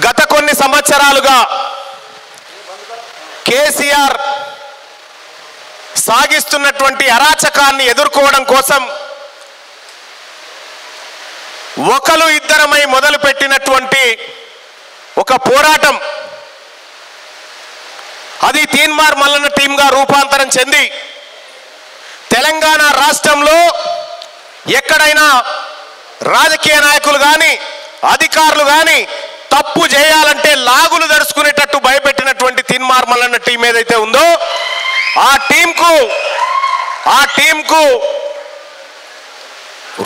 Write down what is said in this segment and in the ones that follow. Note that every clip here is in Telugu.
గత కొన్ని సంవత్సరాలుగా కేసీఆర్ సాగిస్తున్నటువంటి అరాచకాన్ని ఎదుర్కోవడం కోసం ఒకరు ఇద్దరమై మొదలుపెట్టినటువంటి ఒక పోరాటం అది తీన్మార్ మల్లన్న టీంగా రూపాంతరం చెంది తెలంగాణ రాష్ట్రంలో ఎక్కడైనా రాజకీయ నాయకులు కానీ అధికారులు కానీ తప్పు చేయాలంటే లాగులు దడుచుకునేటట్టు భయపెట్టినటువంటి తీన్మార్ మల్లన్న టీం ఏదైతే ఉందో ఆ టీంకు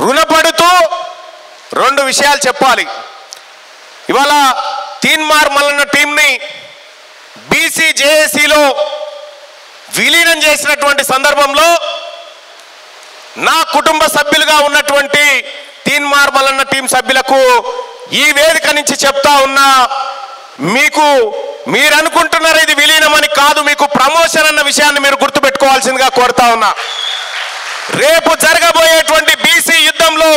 రుణపడుతూ రెండు విషయాలు చెప్పాలి. ఇవాళ తీన్మార్ మల్లన్న టీంని బీసీ జేఏసీలో విలీనం చేసినటువంటి సందర్భంలో నా కుటుంబ సభ్యులుగా ఉన్నటువంటి తీన్మార్ మల్లన్న టీం సభ్యులకు ఈ వేదిక నుంచి చెప్తా ఉన్నా, మీరు అనుకుంటున్నారు ఇది విలీనం అని కాదు, మీకు ప్రమోషన్ అన్న విషయాన్ని మీరు గుర్తుపెట్టుకోవాల్సిందిగా కోరుతా ఉన్నా. రేపు జరగబోయేటువంటి బీసీ యుద్ధంలో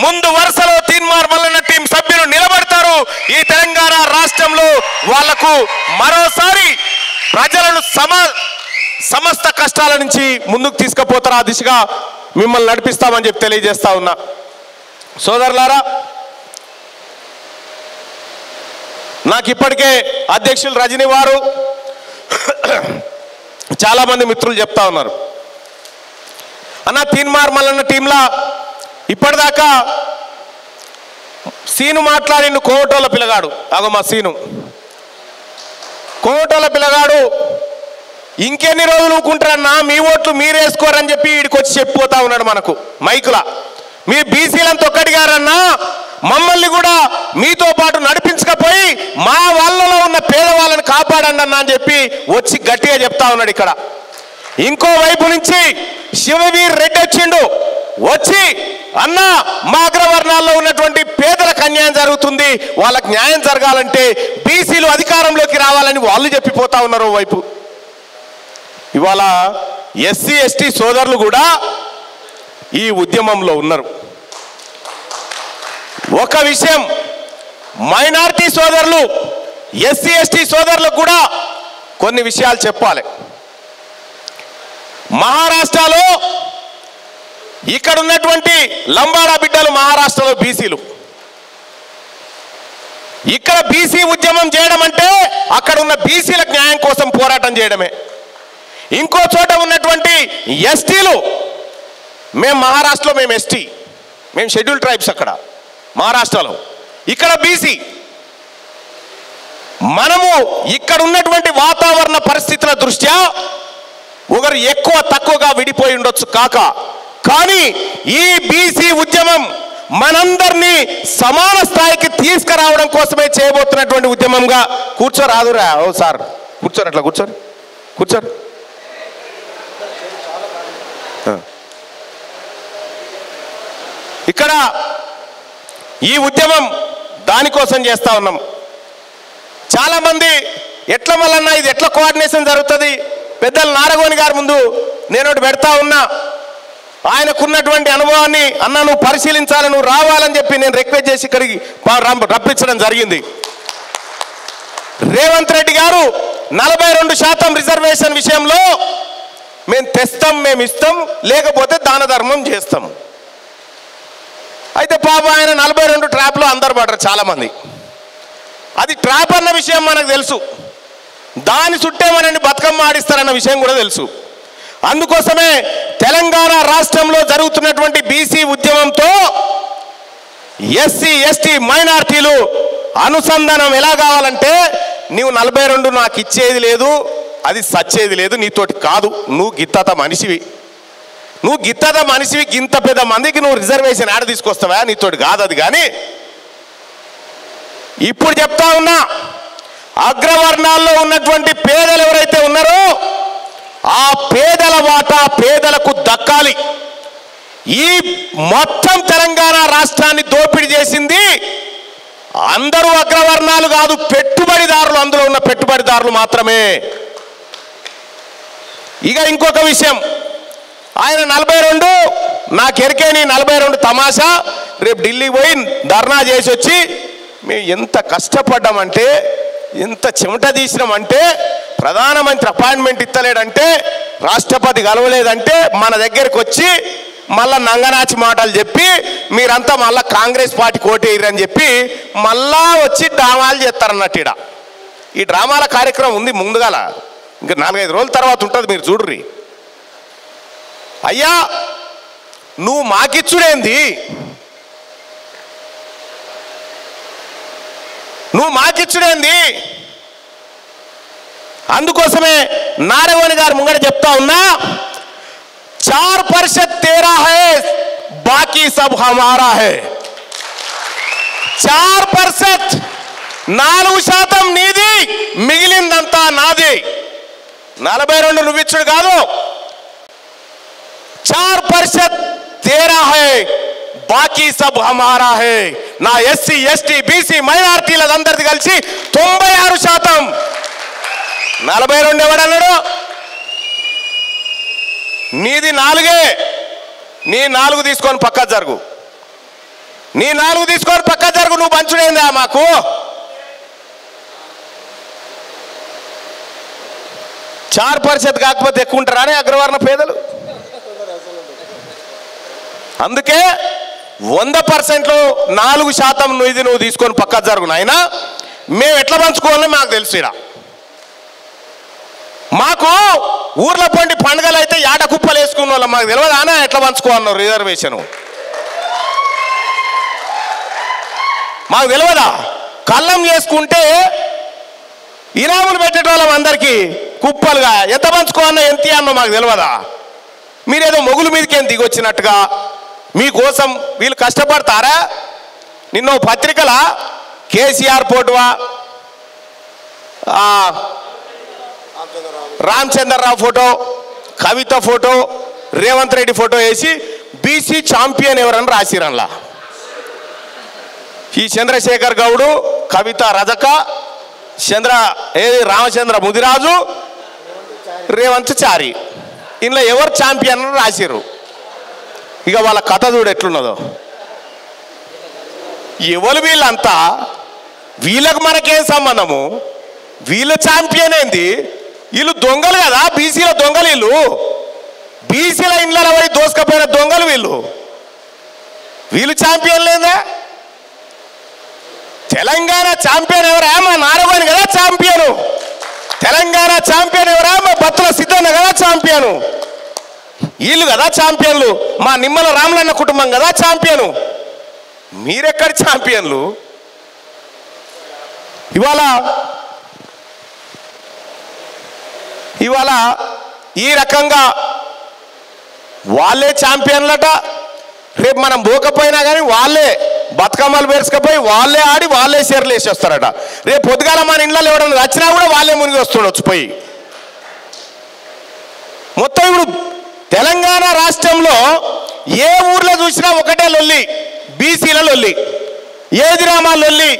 ముందు వరుసలో తీన్మార్ మల్లన్న టీం సభ్యులు నిలబడతారు. ఈ తెలంగాణ రాష్ట్రంలో వాళ్లకు మరోసారి ప్రజలను సమస్త కష్టాల నుంచి ముందుకు తీసుకుపోతారు. ఆ దిశగా మిమ్మల్ని నడిపిస్తామని చెప్పి తెలియజేస్తా ఉన్నా. సోదరులారా, నాకు ఇప్పటికే అధ్యక్షులు రజనీ వారు చాలా మంది మిత్రులు చెప్తా ఉన్నారు, అన్న తీన్మార్ మల్లన్న టీంలా ఇప్పటిదాకా సీను మాట్లాడిండు, కోవటోళ్ళ పిల్లగాడు, అగో మా సీను కోవటోళ్ళ పిల్లగాడు ఇంకెన్ని రోజులు ఊకుంటారన్నా, మీ ఓట్లు మీరేసుకోరని చెప్పి వీడికి వచ్చి చెప్పిపోతా ఉన్నాడు మనకు మైకులా. మీ బీసీలంతా ఒక్కడిగారన్నా, మమ్మల్ని కూడా మీతో పాటు నడిపించకపోయి మా వాళ్ళలో ఉన్న పేదవాళ్ళని కాపాడండి అన్న అని చెప్పి వచ్చి గట్టిగా చెప్తా ఉన్నాడు. ఇక్కడ ఇంకో వైపు నుంచి శివవీర్ రెడ్డి వచ్చిండు, వచ్చి అన్న మా అగ్రవర్ణాల్లో ఉన్నటువంటి పేదలకు అన్యాయం జరుగుతుంది, వాళ్ళకి న్యాయం జరగాలంటే బీసీలు అధికారంలోకి రావాలని వాళ్ళు చెప్పిపోతా ఉన్నారు. వైపు ఇవాళ ఎస్సీ ఎస్టీ సోదరులు కూడా ఈ ఉద్యమంలో ఉన్నారు. ఒక విషయం, మైనారిటీ సోదరులు ఎస్సీ ఎస్టీ సోదరులకు కూడా కొన్ని విషయాలు చెప్పాలి. మహారాష్ట్రలో ఇక్కడ ఉన్నటువంటి లంబాడా బిడ్డలు మహారాష్ట్రలో బీసీలు, ఇక్కడ బీసీ ఉద్యమం చేయడం అంటే అక్కడ ఉన్న బీసీలకు న్యాయం కోసం పోరాటం చేయడమే. ఇంకో చోట ఉన్నటువంటి ఎస్టీలు, మేము మహారాష్ట్రలో మేము ఎస్టీ, మేము షెడ్యూల్ ట్రైబ్స్ అక్కడ మహారాష్ట్రలో, ఇక్కడ బీసీ. మనము ఇక్కడ ఉన్నటువంటి వాతావరణ పరిస్థితుల దృష్ట్యా ఒకరు ఎక్కువ తక్కువగా విడిపోయి ఉండొచ్చు కానీ ఈ బీసీ ఉద్యమం మనందరినీ సమాన స్థాయికి తీసుకురావడం కోసమే చేయబోతున్నటువంటి ఉద్యమంగా. కూర్చోరాదురా, ఓ సార్ కూర్చోరు, అట్లా కూర్చోరు. ఇక్కడ ఈ ఉద్యమం దానికోసం చేస్తా ఉన్నాం. చాలా మంది ఎట్లా మల్లన్నా ఇది ఎట్లా కోఆర్డినేషన్ జరుగుతుంది, పెద్దలు నారగోని గారి ముందు నేను ఒకటి పెడతా ఉన్నా, ఆయనకున్నటువంటి అనుభవాన్ని అన్న నువ్వు పరిశీలించాలి, నువ్వు రావాలని చెప్పి నేను రిక్వెస్ట్ చేసి ఇక్కడికి రప్పించడం జరిగింది. రేవంత్ రెడ్డి గారు 42% రిజర్వేషన్ విషయంలో మేము తెస్తాం, మేము ఇస్తాం, లేకపోతే దాన ధర్మం చేస్తాం. అయితే పాప ఆయన 42 ట్రాప్లో అందరు పడరు చాలామంది. అది ట్రాప్ అన్న విషయం మనకు తెలుసు, దాని చుట్టే మనని బతుకమ్మ ఆడిస్తారన్న విషయం కూడా తెలుసు. అందుకోసమే తెలంగాణ రాష్ట్రంలో జరుగుతున్నటువంటి బీసీ ఉద్యమంతో ఎస్సీ ఎస్టీ మైనారిటీలు అనుసంధానం ఎలా కావాలంటే, నీవు 42 నాకు ఇచ్చేది లేదు, అది సచ్చేది లేదు, నీతోటి కాదు, నువ్వు గిత్తత మనిషివి, ఇంత పెద్ద మందికి నువ్వు రిజర్వేషన్ ఆడ తీసుకొస్తావా, నీతోటి కాదు అది. కానీ ఇప్పుడు చెప్తా ఉన్నా, అగ్రవర్ణాల్లో ఉన్నటువంటి పేదలు ఎవరైతే ఉన్నారో ఆ పేదల వాటా పేదలకు దక్కాలి. ఈ మొత్తం తెలంగాణ రాష్ట్రాన్ని దోపిడీ చేసింది అందరూ అగ్రవర్ణాలు కాదు, పెట్టుబడిదారులు, అందులో ఉన్న పెట్టుబడిదారులు మాత్రమే. ఇక ఇంకొక విషయం, ఆయన 42 నాకెరికే నీ 42 తమాషా, రేపు ఢిల్లీ పోయి ధర్నా చేసి వచ్చి మేము ఎంత కష్టపడ్డామంటే, ఎంత చెమట తీసినామంటే, ప్రధానమంత్రి అపాయింట్మెంట్ ఇస్తలేడంటే, రాష్ట్రపతి కలవలేదంటే మన దగ్గరికి వచ్చి మళ్ళా నంగనాచి మాటలు చెప్పి మీరంతా మళ్ళా కాంగ్రెస్ పార్టీ కోటేయరని చెప్పి మళ్ళా వచ్చి డ్రామాలు చేస్తారన్నట్టు. ఈ డ్రామాల కార్యక్రమం ఉంది ముందుగాల, ఇంకా 4-5 రోజుల తర్వాత ఉంటుంది, మీరు చూడ్రి. అయ్యా నువ్వు మాకిచ్చుడేంది, నువ్వు మాకిచ్చుడేంది? అందుకోసమే నారాయణ గారు ముంగడ చెప్తా ఉన్నా, 4% तेरा है बाकी सब हमारा है. 4% 4% నీది, మిగిలిందంతా నాది. 42 నువ్విచ్చుడు కాదు, 4% तेरा है బాకీ సబ్ హమారా హే. నా ఎస్సీ ఎస్టీ బీసీ మైనారిటీలందరిది కలిసి 96%. 42 ఎవడన్నాడు? నీది 4. నీ 4 తీసుకొని పక్క జరుగు, నీ 4 తీసుకొని పక్క జరుగు. నువ్వు పంచుడేందా మాకు? చార్ పరిషత్ కాకపోతే ఎక్కువ ఉంటారా అగ్రవర్ణ పేదలు? అందుకే 100%లో 4% నువ్వు నువ్వు తీసుకొని పక్క జరుగు నాయన. మేము ఎట్లా పంచుకోవాలో మాకు తెలుసు. ఇలా మాకు ఊర్ల పండి పండుగలు అయితే యాట కుప్పలు వేసుకున్న వాళ్ళం, మాకు తెలియదు అన్న ఎట్లా పంచుకోవాలన్నారు రిజర్వేషన్. మాకు తెలియదా? కళ్ళం చేసుకుంటే ఇనాములు పెట్టేటోళ్ళం అందరికీ కుప్పలుగా, ఎంత పంచుకోవాలన్నా ఎంత అన్నో మాకు తెలియదా? మీరేదో మొగుల మీదకేం దిగొచ్చినట్టుగా మీకోసం వీళ్ళు కష్టపడతారా? నిన్న పత్రికల కేసీఆర్ ఫోటోవా, రామచంద్రరావు ఫోటో, కవిత ఫోటో, రేవంత్ రెడ్డి ఫోటో వేసి బీసీ ఛాంపియన్ ఎవరని రాసిరన్లా. ఈ చంద్రశేఖర్ గౌడు, కవిత రజక, రామచంద్ర ముదిరాజు, రేవంత్ చారి, ఇందులో ఎవరు ఛాంపియన్ అని రాసిర్రు. ఇక వాళ్ళ కథ చూడు ఎట్లున్నదో. ఎవరు వీళ్ళంతా? వీళ్ళకు మనకేం సంబంధము? వీళ్ళ ఛాంపియన్ ఏంది? వీళ్ళు దొంగలు కదా, బీసీల దొంగలు వీళ్ళు. బీసీల ఇండ్లలో పోయి దోసుకపోయిన దొంగలు వీళ్ళు. వీళ్ళు ఛాంపియన్ లేదా? తెలంగాణ ఛాంపియన్ ఎవరా? మా నారాయణ కదా ఛాంపియను. తెలంగాణ ఛాంపియన్ ఎవరా? మా బత్తుల సిద్ధన్న కదా ఛాంపియను. వీళ్ళు కదా ఛాంపియన్లు. మా నిమ్మల రామలన్న కుటుంబం కదా ఛాంపియను. మీరెక్కడి ఛాంపియన్లు? ఇవాళ ఈ రకంగా వాళ్ళే ఛాంపియన్లట. రేపు మనం పోకపోయినా కానీ వాళ్ళే బతుకమ్మలు పేర్చుకపోయి వాళ్ళే ఆడి వాళ్ళే షేర్లు వేసి వస్తారట. రేపు పొద్దుగాల మన ఇండ్లలో ఎవడన్నా వచ్చినా కూడా వాళ్ళే మునిగి వస్తుండొచ్చు పోయి. మొత్తం ఇప్పుడు తెలంగాణ రాష్ట్రంలో ఏ ఊర్లో చూసినా ఒకటే లొల్లి, బీసీల లొల్లి. ఏది రామా లొల్లి?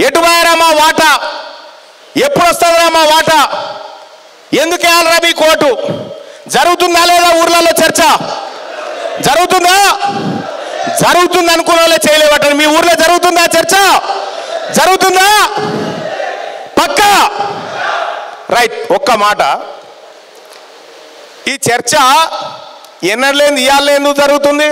ఎటు పోయారామా వాటా? ఎప్పుడు వస్తుందిరా మా వాటా? ఎందుకు వేయాలరా మీ కోటు? జరుగుతుందా లేదా ఊర్లలో చర్చ? జరుగుతుందా? జరుగుతుంది అనుకున్న వాళ్ళే చేయలేవట. మీ ఊర్లో జరుగుతుందా చర్చ? జరుగుతుందా? పక్కా రైట్. ఒక్క మాట, ఈ చర్చ ఎన్నడలేంది ఇవాళ ఎందుకు జరుగుతుంది?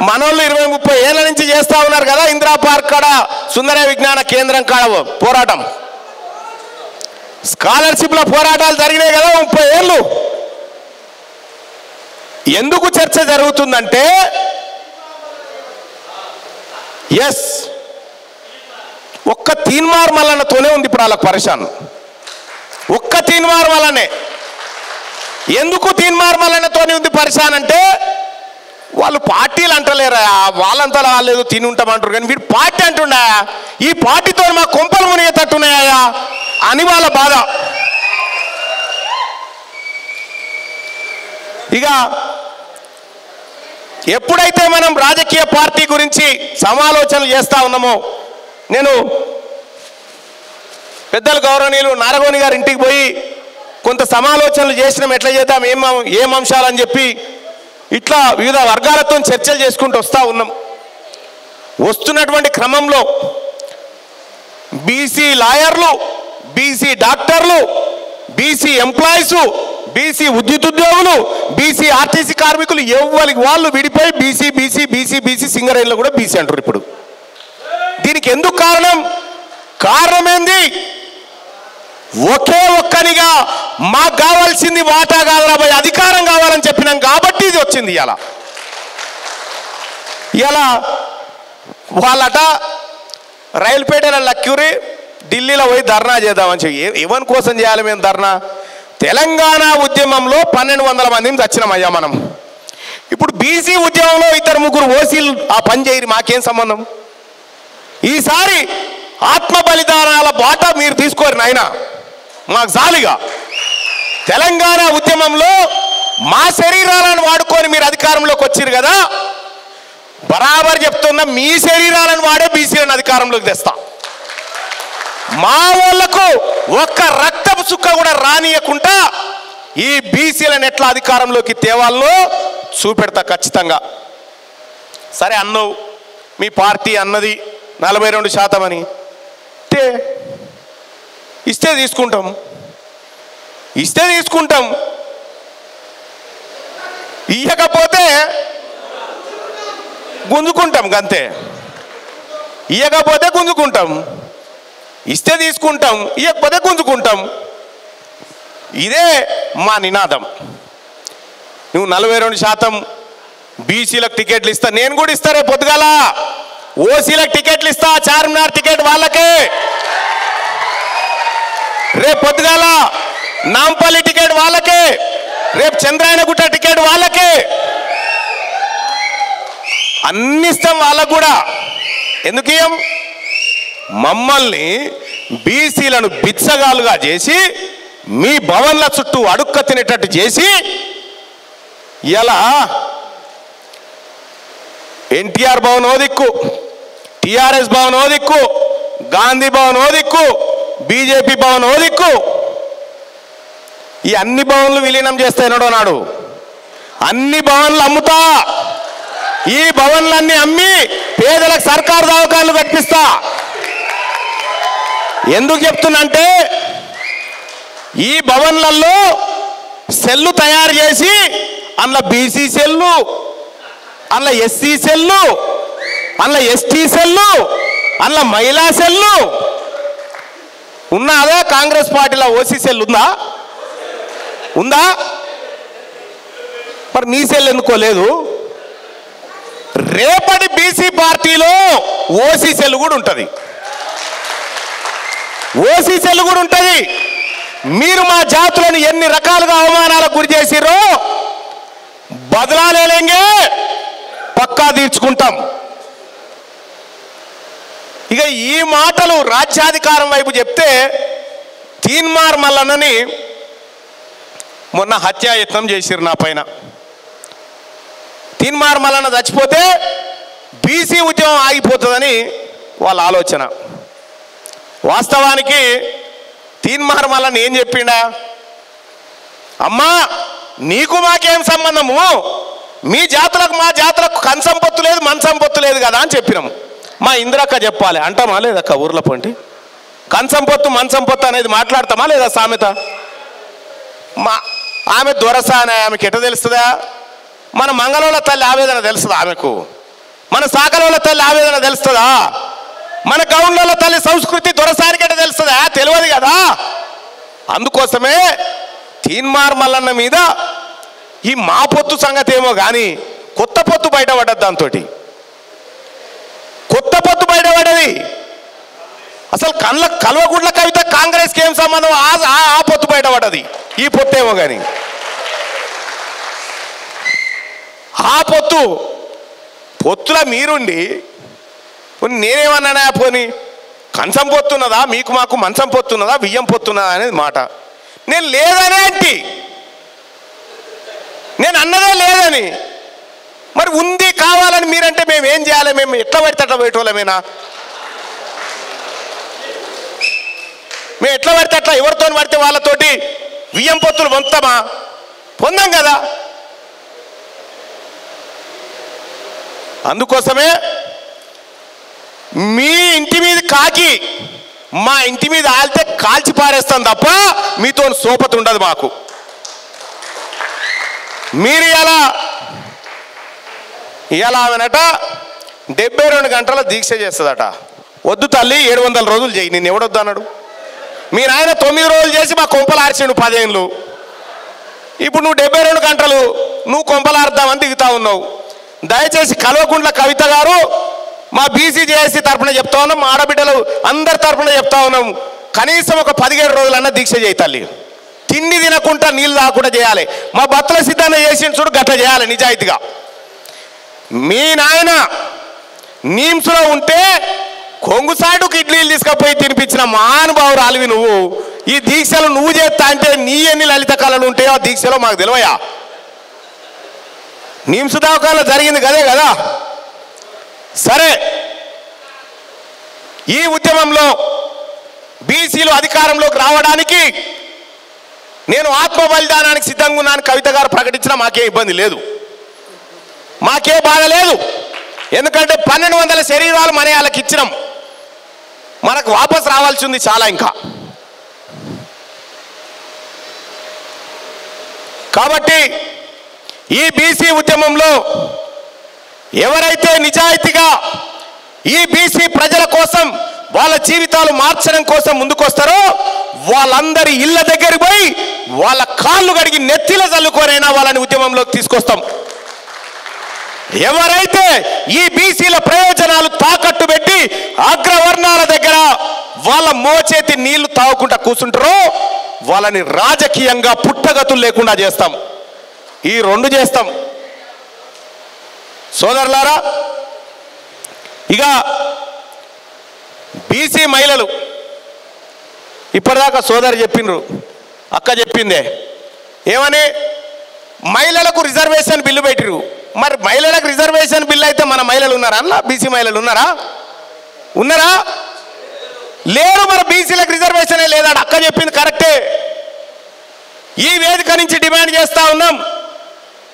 మనోళ్ళు 20-30 ఏళ్ళ నుంచి చేస్తా ఉన్నారు కదా ఇందిరా పార్క్ కాడ, సుందర విజ్ఞాన కేంద్రం కాడ పోరాటం, స్కాలర్షిప్ల పోరాటాలు జరిగినాయి కదా 30 ఏళ్ళు. ఎందుకు చర్చ జరుగుతుందంటే, ఎస్ ఒక్క తీన్మార్ మల్లన్నతోనే ఉంది ఇప్పుడు వాళ్ళకి పరిశాన్. ఒక్క తీన్మార్ మల్లనే. ఎందుకు తీన్మార్ మల్లన్నతోనే ఉంది పరిశాన్ అంటే, వాళ్ళు పార్టీలు అంటలేరా, వాళ్ళంతా వాళ్ళు తిని ఉంటామంటారు కానీ వీడు పార్టీ అంటుండా, ఈ పార్టీతో మా కొంపలు మునిగేటట్టున్నాయా అని వాళ్ళ బాధ. ఇక ఎప్పుడైతే మనం రాజకీయ పార్టీ గురించి సమాలోచనలు చేస్తా ఉన్నామో, నేను పెద్దలు గౌరవనీయులు నారగోని గారి ఇంటికి పోయి కొంత సమాలోచనలు చేసినాం, ఎట్లా చేద్దాం, ఏం అంశాలని చెప్పి ఇట్లా వివిధ వర్గాలతో చర్చలు చేసుకుంటూ వస్తూ ఉన్నాం. వస్తున్నటువంటి క్రమంలో బీసీ లాయర్లు, బీసీ డాక్టర్లు, బీసీ ఎంప్లాయీస్, బీసీ ఉద్యోగులు, బీసీ ఆర్టీసీ కార్మికులు ఎవరికి వాళ్ళు విడిపోయి బీసీ బీసీ బీసీ బీసీ సింగరేణిలో కూడా బీసీ అంటారు. ఇప్పుడు దీనికి ఎందుకు కారణం? కారణమేంది? ఒకే ఒక్కనిగా మాకు కావాల్సింది వాటా కాదు రాబోయే అధికారం కావాలని చెప్పినాం కాబట్టి ఇది వచ్చింది. ఇలా వాళ్ళట రైలుపేటలో లక్యూరి ఢిల్లీలో పోయి ధర్నా చేద్దామని చెప్పి ఎవరి కోసం చేయాలి మేము ధర్నా? తెలంగాణ ఉద్యమంలో 1200 మందిని చచ్చినామయ్యా మనం. ఇప్పుడు బీసీ ఉద్యమంలో 2-3 ఓసీలు ఆ పని చేయరు, మాకేం సంబంధం? ఈసారి ఆత్మ బలిదానాల బాట మీరు తీసుకోరు నాయన, మాకు జాలిగా. తెలంగాణ ఉద్యమంలో మా శరీరాలను వాడుకొని మీరు అధికారంలోకి వచ్చారు కదా, బరాబర్ చెప్తున్నా మీ శరీరాలను వాడే బీసీలను అధికారంలోకి తెస్తా. మా వాళ్ళకు ఒక్క రక్తపు చుక్క కూడా రానియకుండా ఈ బీసీలను ఎట్లా అధికారంలోకి తేవాలో చూపెడతా ఖచ్చితంగా. సరే అన్నవు, మీ పార్టీ అన్నది 42% అని ఇస్తే తీసుకుంటాం, ఇయ్యకపోతే గుంజుకుంటాం, గంతే. ఇయ్యకపోతే గుంజుకుంటాం, ఇస్తే తీసుకుంటాం, ఇయ్యకపోతే గుంజుకుంటాం. ఇదే మా నినాదం. నువ్వు 42% బీసీలకు టికెట్లు ఇస్తా, నేను కూడా ఇస్తా. రేపు పొద్దుగాల ఓసీలకు టికెట్లు ఇస్తా, చార్మినార్ టికెట్ వాళ్ళకే. రేపు పొద్దుగాల నాంపల్లి టికెట్ వాళ్ళకే, రేపు చంద్రాయనగుట్ట టికెట్ వాళ్ళకే, అన్ని ఇస్తాం వాళ్ళకు కూడా. ఎందుకు ఇయ్యం? మమ్మల్ని బీసీలను బిచ్చగాలుగా చేసి మీ భవన్ల చుట్టూ అడుక్క తినేటట్టు చేసి ఇలా ఎన్టీఆర్ భవన్ ఓ దిక్కు, టిఆర్ఎస్ భవన్ ఓ దిక్కు, గాంధీ భవన్ ఓ దిక్కు, బీజేపీ భవన్ ఓ దిక్కు, ఈ అన్ని భవన్లు విలీనం చేస్తే ఎన్నడో నాడు అన్ని భవన్లు అమ్ముతా, ఈ భవన్లన్నీ అమ్మి పేదలకు సర్కారు దవాఖానలు కట్టిస్తా. ఎందుకు చెప్తున్నంటే ఈ భవన్లలో సెల్లు తయారు చేసి అందులో బీసీ సెల్లు, అందులో ఎస్సీ సెల్లు, అందులో ఎస్టీ సెల్లు, అందులో మహిళా సెల్లు ఉన్నదా? కాంగ్రెస్ పార్టీలో ఓసీ సెల్ ఉందా? మరి నీ సెల్ ఎందుకోలేదు? రేపటి బీసీ పార్టీలో ఓసీ సెల్ కూడా ఉంటుంది, మీరు మా జాతులను ఎన్ని రకాలుగా అవమానాలకు గురి చేసిరో బదలాలేంగే, పక్కా తీర్చుకుంటాం. ఇక ఈ మాటలు రాజ్యాధికారం వైపు చెప్తే తీన్మార్ మల్లన్నని మొన్న హత్యాయత్నం చేసిరు నా పైన. తీన్మార్ మల్లన్న చచ్చిపోతే బీసీ ఉద్యమం ఆగిపోతుందని వాళ్ళ ఆలోచన. వాస్తవానికి తీన్మార్ మల్లన్న ఏం చెప్పిండా? అమ్మా నీకు మాకేం సంబంధము, మీ జాతులకు మా జాతులకు కన్సంపొత్తు లేదు మనసంపొత్తు లేదు కదా అని చెప్పినాము. మా ఇందిరక్క చెప్పాలి అంటామా లేదక్క? ఊర్లో పొంటి కన్సంపొత్తు మనసంపొత్తు అనేది మాట్లాడతామా లేదా సామెత? ఆమె దొరస అనే ఆమెకి ఎట్ట తెలుస్తుందా? మన మంగళోళ్ళ తల్లి ఆవేదన తెలుస్తుందా ఆమెకు? మన సాకలోళ్ళ తల్లి ఆవేదన తెలుస్తుందా? మన గౌండ్ల తల్లి సంస్కృతి దొరసానికి ఎట్ట తెలుస్తుందా? తెలియదు కదా. అందుకోసమే తీన్మార్ మల్లన్న మీద ఈ మా పొత్తు సంగతి ఏమో కానీ కొత్త పొత్తు బయటపడ్డది. దాంతో కొత్త పొత్తు బయటపడ్డది. అసలు కల్వగుడ్ల కవిత కాంగ్రెస్కి ఏం సంబంధం? ఆ పొత్తు బయటపడ్డది. ఈ పొత్తు ఏమో కానీ ఆ పొత్తుల మీరుండి నేనేమన్నానా? పోని కంచం పొత్తున్నదా, మీకు మాకు మంచం పొత్తున్నదా, బియ్యం పొత్తున్నదా అనేది మాట. నేను లేదనే అంటే నేను అన్నదే లేదని. మరి ఉంది కావాలని మీరంటే మేము ఏం చేయాలి? మేము ఎట్లా పడితే అట్లా పోయేటోళ్ళమేనా? మేము ఎట్లా పడితే అట్లా ఎవరితో పడితే వాళ్ళతోటి బియ్యం పొత్తులు పొందాం కదా. అందుకోసమే మీ ఇంటి మీద కాకి మా ఇంటి మీద ఆలితే కాల్చి పారేస్తాం తప్ప మీతో సోపతి ఉండదు మాకు. మీరు ఇలా ఆమెనట 72 గంటల దీక్ష చేస్తుందట. వద్దు తల్లి 700 రోజులు చేయి, నేను ఎవడొద్దు అన్నాడు? మీ నాయన 9 రోజులు చేసి మా కొంపలు ఆర్చిండు 10 ఏళ్ళు. ఇప్పుడు నువ్వు 72 గంటలు నువ్వు కొంపలు ఆర్దామని దిగుతా ఉన్నావు. దయచేసి కల్వకుంట్ల కవిత గారు మా బీసీజేఏసీ తరఫున చెప్తా ఉన్నాం, మా ఆడబిడ్డలు అందరి తరఫున చెప్తా ఉన్నాం, కనీసం ఒక 17 రోజులన్నా దీక్ష చేయి తల్లి. తిండి తినకుండా నీళ్ళు తాగకుండా చేయాలి. మా బత్తల సిద్ధాంతం చేసిన చూడు గట్ల చేయాలి నిజాయితీగా. మీ నాయన నీమ్స్లో ఉంటే కొంగుసాటుకు ఇడ్లీలు తీసుకుపోయి తినిపించిన మహానుభావురాలివి నువ్వు. ఈ దీక్షలు నువ్వు చేస్తా అంటే నీ ఎన్ని లలిత కళలు ఉంటాయో ఆ దీక్షలో మాకు తెలివయా? నీమ్స్ దవాఖానలో జరిగింది కదే కదా. సరే, ఈ ఉద్యమంలో బీసీలు అధికారంలోకి రావడానికి నేను ఆత్మ బలిదానానికి సిద్ధంగా ఉన్నాను కవిత గారు ప్రకటించినా మాకే ఇబ్బంది లేదు, మాకే బాధ లేదు. ఎందుకంటే 1200 శరీరాలు మన వాళ్ళకి ఇచ్చినాం, మనకు వాపస్ రావాల్సి ఉంది చాలా ఇంకా. కాబట్టి ఈ బీసీ ఉద్యమంలో ఎవరైతే నిజాయితీగా ఈ బీసీ ప్రజల కోసం వాళ్ళ జీవితాలు మార్చడం కోసం ముందుకొస్తారో వాళ్ళందరి ఇళ్ళ దగ్గరికి పోయి వాళ్ళ కాళ్ళు కడిగి నెత్తిల చల్లుకోనైనా వాళ్ళని ఉద్యమంలోకి తీసుకొస్తాం. ఎవరైతే ఈ బీసీల ప్రయోజనాలు తాకట్టు పెట్టి అగ్రవర్ణాల దగ్గర వాళ్ళ మోచేతి నీళ్లు తాగుకుంటా కూర్చుంటారో వాళ్ళని రాజకీయంగా పుట్టగతులు లేకుండా చేస్తాం. ఈ 2 చేస్తాం సోదరులారా. ఇక బీసీ మహిళలు ఇప్పటిదాకా సోదరు చెప్పిండ్రు, అక్క చెప్పిందే ఏమని, మహిళలకు రిజర్వేషన్ బిల్లు పెట్టిరు. మరి మహిళలకు రిజర్వేషన్ బిల్లు అయితే మన మహిళలు ఉన్నారా అన్న? బీసీ మహిళలు ఉన్నారా? లేరు. మరి బీసీలకు రిజర్వేషనే లేదా? అక్క చెప్పింది కరెక్టే. ఈ వేదిక నుంచి డిమాండ్ చేస్తా ఉన్నాం,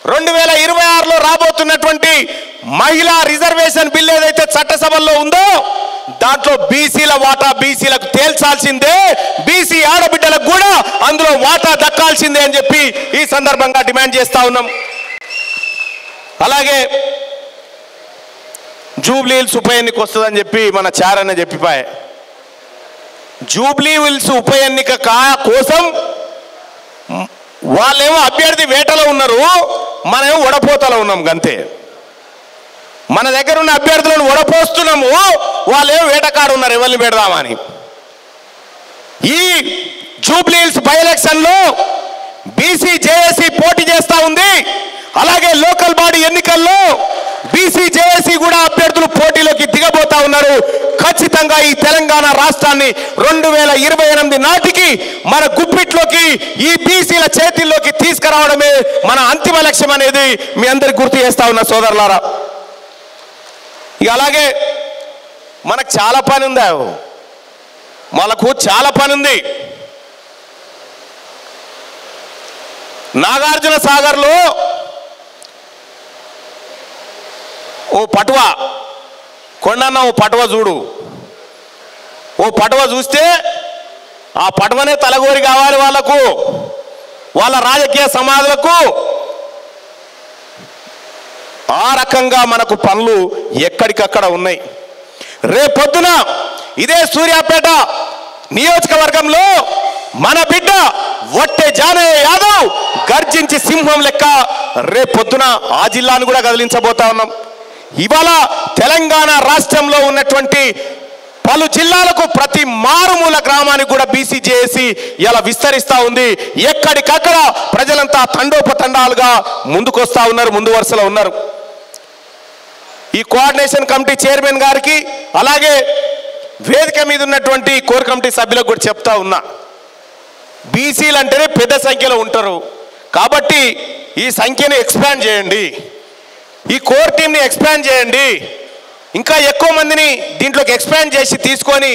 2026లో రాబోతున్నటువంటి మహిళా రిజర్వేషన్ బిల్ ఏదైతే చట్టసభల్లో ఉందో దాంట్లో బీసీల వాటా బీసీలకు తేల్చాల్సిందే, బీసీ ఆడబిడ్డలకు కూడా అందులో వాటా దక్కాల్సిందే అని చెప్పి ఈ సందర్భంగా డిమాండ్ చేస్తా ఉన్నాం. అలాగే జూబ్లీ హిల్స్ ఉప ఎన్నిక వస్తుందని చెప్పి మన చారన్న చెప్పిపాయే. జూబ్లీ హిల్స్ ఉప ఎన్నిక కోసం వాళ్ళేమో అభ్యర్థి వేటలో ఉన్నారు, మనమేమో వడపోతలో ఉన్నాం గంతే. మన దగ్గర ఉన్న అభ్యర్థులను వడపోస్తున్నాము, వాళ్ళేమో వేటకాడు ఉన్నారు ఎవరిని పెడదామని. ఈ జూబ్లీ హిల్స్ బై ఎలక్షన్లో బీసీజేఏసీ పోటీ చేస్తూ ఉంది. అలాగే లోకల్ బాడీ ఎన్నికల్లో బీసీజేఏసీ కూడా అభ్యర్థులు పోటీలోకి దిగబోతా ఉన్నారు. ఖచ్చితంగా ఈ తెలంగాణ రాష్ట్రాన్ని 2028 నాటికి మన గుప్పిట్లోకి ఈ బీసీల చేతిల్లోకి తీసుకురావడమే మన అంతిమ లక్ష్యం అనేది మీ అందరికి గుర్తు చేస్తా ఉన్నా సోదరులారా. ఇక అలాగే మనకు చాలా పని ఉందా, మనకు చాలా పని ఉంది. నాగార్జున సాగర్లో ఓ పటువ కొండన్న, ఓ పటువ చూడు, ఓ పటువ చూస్తే ఆ పటువనే తలగోరి కావాలి వాళ్ళకు, వాళ్ళ రాజకీయ సమాధులకు. ఆ రకంగా మనకు పనులు ఎక్కడికక్కడ ఉన్నాయి. రేపొద్దున ఇదే సూర్యాపేట నియోజకవర్గంలో మన బిడ్డ వట్టె జానయ్య యాదవ్ గర్జించి సింహం లెక్క రేపొద్దున ఆ జిల్లాను కూడా కదిలించబోతా ఉన్నాం. ఇవాళ తెలంగాణ రాష్ట్రంలో ఉన్నటువంటి పలు జిల్లాలకు ప్రతి మారుమూల గ్రామానికి కూడా బీసీజేఏసీ ఇలా విస్తరిస్తూ ఉంది. ఎక్కడికక్కడ ప్రజలంతా తండోపతండాలుగా ముందుకొస్తా ఉన్నారు, ముందు వరుసలో ఉన్నారు. ఈ కోఆర్డినేషన్ కమిటీ చైర్మన్ గారికి అలాగే వేదిక మీద ఉన్నటువంటి కోర్ కమిటీ సభ్యులకు కూడా చెప్తా ఉన్నా, బీసీలు అంటేనే పెద్ద సంఖ్యలో ఉంటారు కాబట్టి ఈ సంఖ్యను ఎక్స్పాండ్ చేయండి, ఈ కోర్ టీంని ఎక్స్పాండ్ చేయండి, ఇంకా ఎక్కువ మందిని దీంట్లోకి ఎక్స్పాండ్ చేసి తీసుకొని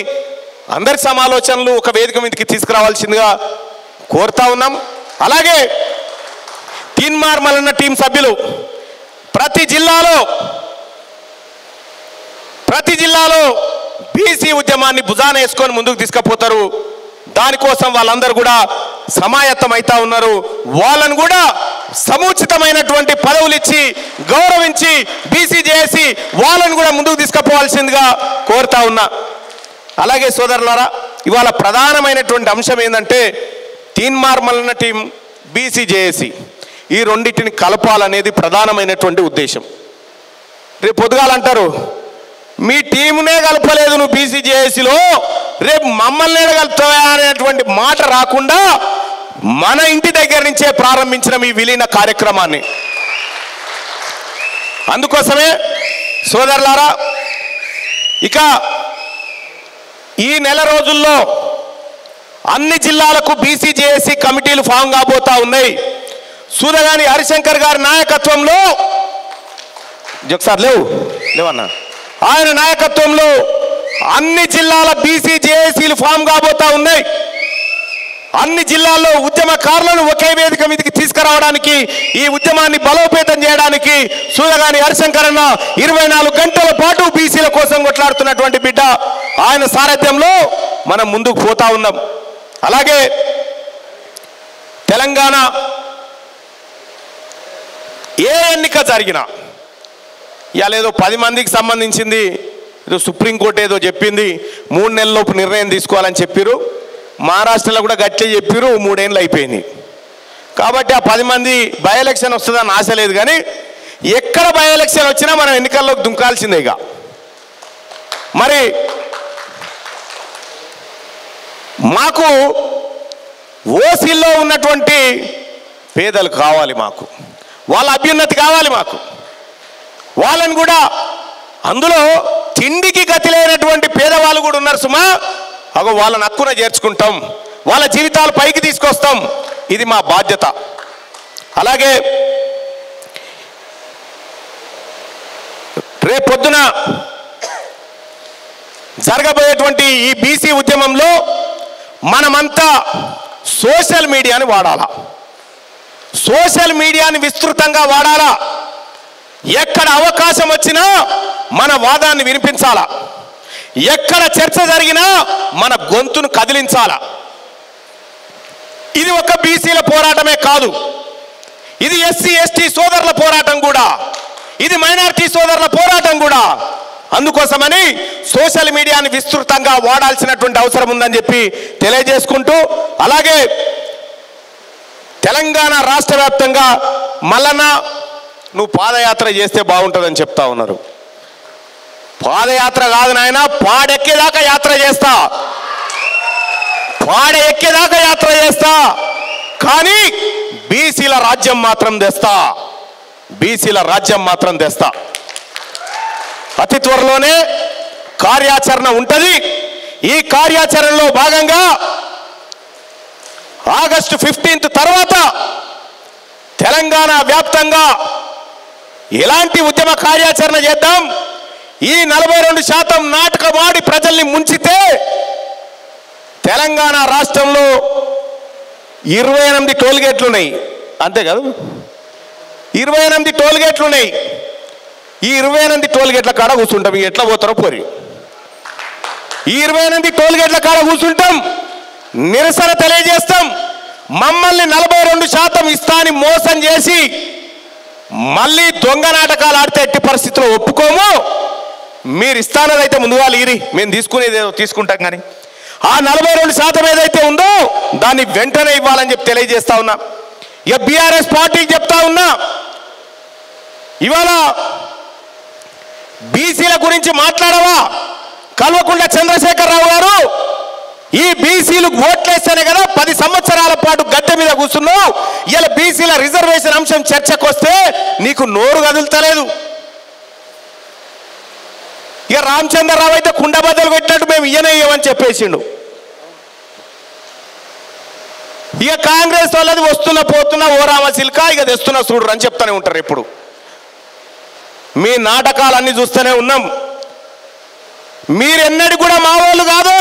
అందరి సమాలోచనలు ఒక వేదిక మీదకి తీసుకురావాల్సిందిగా కోరుతా ఉన్నాం. అలాగే తీన్మార్ మల్లన్న టీం సభ్యులు ప్రతి జిల్లాలో ఉద్యమాన్ని భుజాన వేసుకొని ముందుకు తీసుకుపోతారు. దానికోసం వాళ్ళందరూ కూడా సమాయత్తం అవుతా ఉన్నారు. వాళ్ళను కూడా సముచితమైనటువంటి పదవులు ఇచ్చి గౌరవించి బీసీ చేసి వాళ్ళను కూడా ముందుకు తీసుకుపోవాల్సిందిగా కోరుతా ఉన్నా. అలాగే సోదరులారా, ఇవాళ ప్రధానమైనటువంటి అంశం ఏంటంటే Teenmaar Mallanna team, BC JAC ఈ రెండింటిని కలపాలనేది ప్రధానమైనటువంటి ఉద్దేశం. రేపు పొద్దుగాలంటారు మీ టీమునే కలపలేదు నువ్వు బీసీ జేఏసీలో, రేపు మమ్మల్ని కలుపుతావా అనేటువంటి మాట రాకుండా మన ఇంటి దగ్గర నుంచే ప్రారంభించిన ఈ విలీన కార్యక్రమాన్ని. అందుకోసమే సోదరులారా, ఇక ఈ నెల రోజుల్లో అన్ని జిల్లాలకు బీసీ జేఏసీ కమిటీలు ఫామ్ కాబోతా ఉన్నాయి. సూదగాని హరిశంకర్ గారి నాయకత్వంలో ఒకసారి లేవన్నా ఆయన నాయకత్వంలో అన్ని జిల్లాల బీసీ జేఏసీలు ఫామ్ కాబోతా ఉన్నాయి. అన్ని జిల్లాల్లో ఉద్యమకారులను ఒకే వేదిక మీదకి తీసుకురావడానికి, ఈ ఉద్యమాన్ని బలోపేతం చేయడానికి సూదగాని హరిశంకర్ అన్న 24 గంటల పాటు బీసీల కోసం కొట్లాడుతున్నటువంటి బిడ్డ. ఆయన సారథ్యంలో మనం ముందుకు పోతా ఉన్నాం. అలాగే తెలంగాణ ఏ ఎన్నిక జరిగినా ఇవాళ ఏదో 10 మందికి సంబంధించింది, ఏదో సుప్రీంకోర్టు ఏదో చెప్పింది 3 నెలలలోపు నిర్ణయం తీసుకోవాలని చెప్పారు. మహారాష్ట్రలో కూడా గట్టిగా చెప్పారు, 3 ఏళ్ళు అయిపోయింది. కాబట్టి ఆ 10 మంది బై ఎలక్షన్ వస్తుందని ఆశ లేదు. కానీ ఎక్కడ బై ఎలక్షన్ వచ్చినా మనం ఎన్నికల్లోకి దుంకాల్సిందేగా. మరి మాకు ఓసీల్లో ఉన్నటువంటి పేదలు కావాలి, మాకు వాళ్ళ అభ్యున్నతి కావాలి. మాకు వాళ్ళని కూడా, అందులో తిండికి గతి లేనటువంటి పేదవాళ్ళు కూడా ఉన్నారు సుమా. అగో వాళ్ళని హక్కున చేర్చుకుంటాం, వాళ్ళ జీవితాలు పైకి తీసుకొస్తాం. ఇది మా బాధ్యత. అలాగే రేపొద్దున జరగబోయేటువంటి ఈ బీసీ ఉద్యమంలో మనమంతా సోషల్ మీడియాని వాడాలా, సోషల్ మీడియాని విస్తృతంగా వాడాలా. ఎక్కడ అవకాశం వచ్చినా మన వాదాన్ని వినిపించాలా, ఎక్కడ చర్చ జరిగినా మన గొంతును కదిలించాలా. ఇది ఒక బీసీల పోరాటమే కాదు, ఇది ఎస్సీ ఎస్టీ సోదరుల పోరాటం కూడా, ఇది మైనారిటీ సోదరుల పోరాటం కూడా. అందుకోసమని సోషల్ మీడియాని విస్తృతంగా వాడాల్సినటువంటి అవసరం ఉందని చెప్పి తెలియజేసుకుంటూ, అలాగే తెలంగాణ రాష్ట్ర వ్యాప్తంగా మల్లన్న నువ్వు పాదయాత్ర చేస్తే బాగుంటుందని చెప్తా ఉన్నారు. పాదయాత్ర కాదు నాయన, పాడెక్కేదాకా యాత్ర చేస్తా, పాడ ఎక్కేదాకా యాత్ర చేస్తా. కానీ బీసీల రాజ్యం మాత్రం తెస్తా, బీసీల రాజ్యం మాత్రం తెస్తా. అతి త్వరలోనే కార్యాచరణ ఉంటుంది. ఈ కార్యాచరణలో భాగంగా ఆగస్టు 15 తర్వాత తెలంగాణ వ్యాప్తంగా ఎలాంటి ఉద్యమ కార్యాచరణ చేద్దాం. ఈ 42% నాటకమాడి ప్రజల్ని ముంచితే తెలంగాణ రాష్ట్రంలో 28 టోల్గేట్లు ఉన్నాయి, అంతే కదా, 28 టోల్గేట్లు ఉన్నాయి. ఈ 28 టోల్గేట్ల కాడ కూర్చుంటాం. ఎట్లా పోతారో పోరి. ఈ 28 టోల్గేట్ల కాడ కూర్చుంటాం, నిరసన తెలియజేస్తాం. మమ్మల్ని 42% ఇస్తా అని మోసం చేసి మళ్ళీ దొంగ నాటకాలు ఆడితే ఎట్టి పరిస్థితుల్లో ఒప్పుకోము. మీరు ఇస్తానదైతే ముందుగా ఈరి, మేము తీసుకునేది తీసుకుంటాం. కానీ ఆ 42% ఏదైతే ఉందో దాన్ని వెంటనే ఇవ్వాలని చెప్పి తెలియజేస్తా ఉన్నా. ఇక బీఆర్ఎస్ పార్టీకి చెప్తా ఉన్నా, ఇవాళ బీసీల గురించి మాట్లాడవా? కల్వకుంట్ల చంద్రశేఖరరావు గారు ఈ బీసీలు ఓట్లేస్తేనే కదా 10 సంవత్సరాల పాటు గద్దె మీద కూర్చున్నావు. ఇలా బీసీల రిజర్వేషన్ అంశం చర్చకు వస్తే నీకు నోరు కదులుతలేదు. ఇక రామచంద్రరావు అయితే కుండబద్దలు పెట్టినట్టు మేము ఇయ్యమని చెప్పేసిండు. ఇక కాంగ్రెస్ వాళ్ళది వస్తున్నా పోతున్నా ఓ రామశిల్క ఇక తెస్తున్నా చూడరు అని చెప్తానే ఉంటారు. ఇప్పుడు మీ నాటకాలన్నీ చూస్తూనే ఉన్నాం. మీరెన్నడి కూడా మా వాళ్ళు కాదు.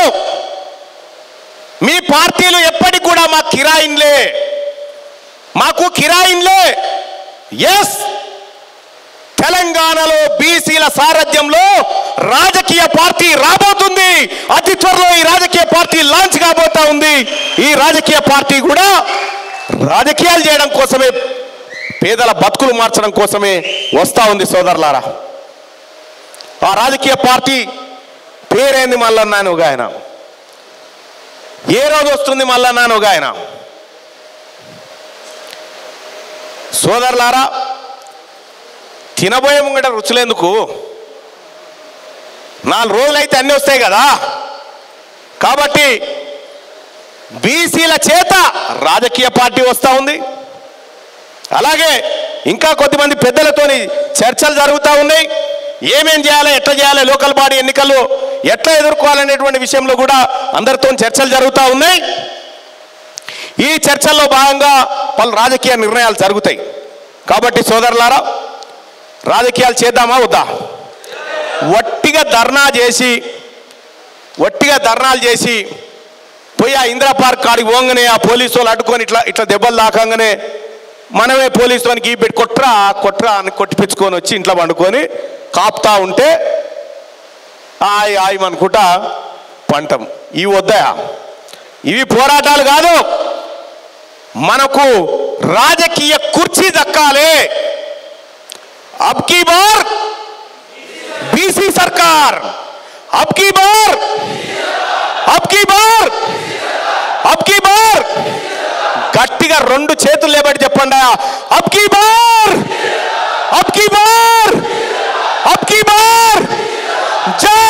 మీ పార్టీలు ఎప్పటికి కూడా మా కిరాయిన్లే, మాకు కిరాయిన్లే. ఎస్, తెలంగాణలో బీసీల సారథ్యంలో రాజకీయ పార్టీ రాబోతుంది. అతి రాజకీయ పార్టీ కూడా రాజకీయాలు చేయడం కోసమే, పేదల బతుకులు మార్చడం కోసమే వస్తూ ఉంది సోదరులారా. ఆ రాజకీయ పార్టీ పేరేంది మల్లన్న అని ఒక ఆయన, ఏ రోజు వస్తుంది మల్లన్న అని ఒక ఆయన. సోదరులారా, తినబోయే ముంగట రుచులేందుకు, 4 రోజులైతే అన్నీ వస్తాయి కదా. కాబట్టి బీసీల చేత రాజకీయ పార్టీ వస్తూ ఉంది. అలాగే ఇంకా కొద్దిమంది పెద్దలతోని చర్చలు జరుగుతూ ఉన్నాయి. ఏమేం చేయాలి, ఎట్లా చేయాలి, లోకల్ బాడీ ఎన్నికలు ఎట్లా ఎదుర్కోవాలనేటువంటి విషయంలో కూడా అందరితో చర్చలు జరుగుతూ ఉన్నాయి. ఈ చర్చల్లో భాగంగా పలు రాజకీయ నిర్ణయాలు జరుగుతాయి. కాబట్టి సోదరులారా, రాజకీయాలు చేద్దామా వద్దా? వట్టిగా ధర్నాలు చేసి పోయి ఆ ఇందిరా పార్క్ కాడికి పోగానే ఆ పోలీసు వాళ్ళు అడ్డుకొని ఇట్లా దెబ్బలు తాకంగానే మనమే పోలీసు వానికి పెట్టి కొట్రా అని కొట్టిపించుకొని వచ్చి ఇంట్లో పండుకొని కాపుతా ఉంటే అనుకుంటా పంటం. ఇవి వద్దాయా? ఇవి పోరాటాలు కాదు. మనకు రాజకీయ కుర్చీ దక్కాలి. అబ్ కీ బార్ బీసీ సర్కార్, అబ్ కీ బార్ గట్టిగా 2 చేతులు లేబడి చెప్పండి, అబ్ కీ బార్ జై